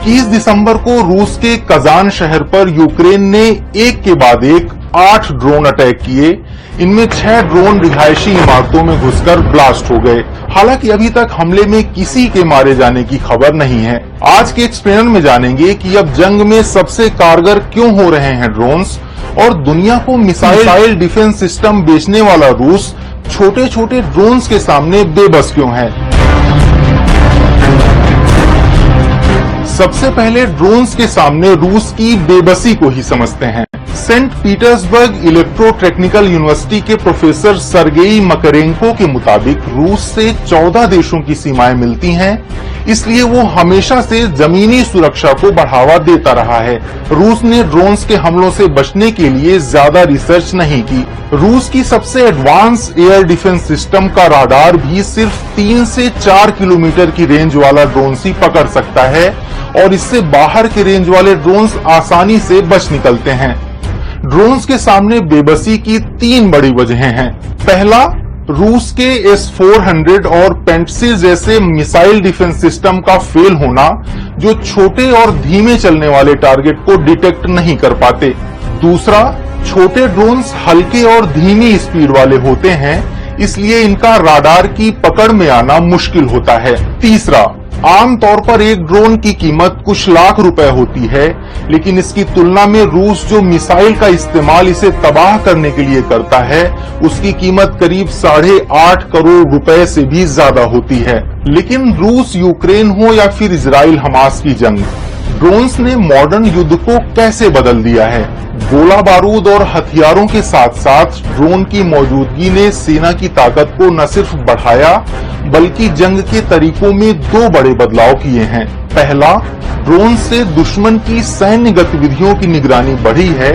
21 दिसंबर को रूस के कजान शहर पर यूक्रेन ने एक के बाद एक 8 ड्रोन अटैक किए। इनमें 6 ड्रोन रिहायशी इमारतों में घुसकर ब्लास्ट हो गए। हालांकि अभी तक हमले में किसी के मारे जाने की खबर नहीं है। आज के एक्सप्लेनर में जानेंगे कि अब जंग में सबसे कारगर क्यों हो रहे हैं ड्रोन्स, और दुनिया को मिसाइल डिफेंस सिस्टम बेचने वाला रूस छोटे छोटे ड्रोन्स के सामने बेबस क्यों है। सबसे पहले ड्रोन्स के सामने रूस की बेबसी को ही समझते हैं। सेंट पीटर्सबर्ग इलेक्ट्रोटेक्निकल यूनिवर्सिटी के प्रोफेसर सरगेई मकरेंको के मुताबिक रूस से 14 देशों की सीमाएं मिलती हैं, इसलिए वो हमेशा से जमीनी सुरक्षा को बढ़ावा देता रहा है। रूस ने ड्रोन्स के हमलों से बचने के लिए ज्यादा रिसर्च नहीं की। रूस की सबसे एडवांस एयर डिफेंस सिस्टम का राडार भी सिर्फ 3 से 4 किलोमीटर की रेंज वाला ड्रोन ही पकड़ सकता है, और इससे बाहर के रेंज वाले ड्रोन्स आसानी से बच निकलते हैं। ड्रोन्स के सामने बेबसी की 3 बड़ी वजहें हैं। पहला, रूस के S-400 और पेंटसिस जैसे मिसाइल डिफेंस सिस्टम का फेल होना, जो छोटे और धीमे चलने वाले टारगेट को डिटेक्ट नहीं कर पाते। दूसरा, छोटे ड्रोन्स हल्के और धीमी स्पीड वाले होते हैं, इसलिए इनका राडार की पकड़ में आना मुश्किल होता है। तीसरा, आमतौर पर एक ड्रोन की कीमत कुछ लाख रुपए होती है, लेकिन इसकी तुलना में रूस जो मिसाइल का इस्तेमाल इसे तबाह करने के लिए करता है, उसकी कीमत करीब 8.5 करोड़ रुपए से भी ज्यादा होती है। लेकिन रूस यूक्रेन हो या फिर इजराइल हमास की जंग, ड्रोन्स ने मॉडर्न युद्ध को कैसे बदल दिया है। गोला बारूद और हथियारों के साथ साथ ड्रोन की मौजूदगी ने सेना की ताकत को न सिर्फ बढ़ाया, बल्कि जंग के तरीकों में 2 बड़े बदलाव किए हैं। पहला, ड्रोन से दुश्मन की सैन्य गतिविधियों की निगरानी बढ़ी है।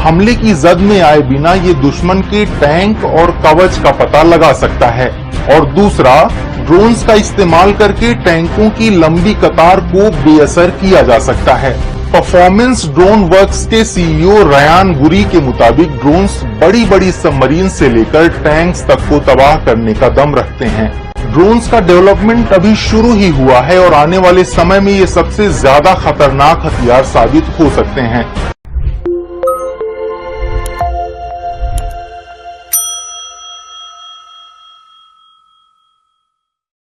हमले की जद में आए बिना ये दुश्मन के टैंक और कवच का पता लगा सकता है। और दूसरा, ड्रोन्स का इस्तेमाल करके टैंकों की लंबी कतार को बेअसर किया जा सकता है। परफॉर्मेंस ड्रोन वर्क्स के सीईओ रयान गुरी के मुताबिक ड्रोन्स बड़ी बड़ी सबमरीन से लेकर टैंक्स तक को तबाह करने का दम रखते हैं। ड्रोन्स का डेवलपमेंट अभी शुरू ही हुआ है और आने वाले समय में ये सबसे ज्यादा खतरनाक हथियार साबित हो सकते हैं।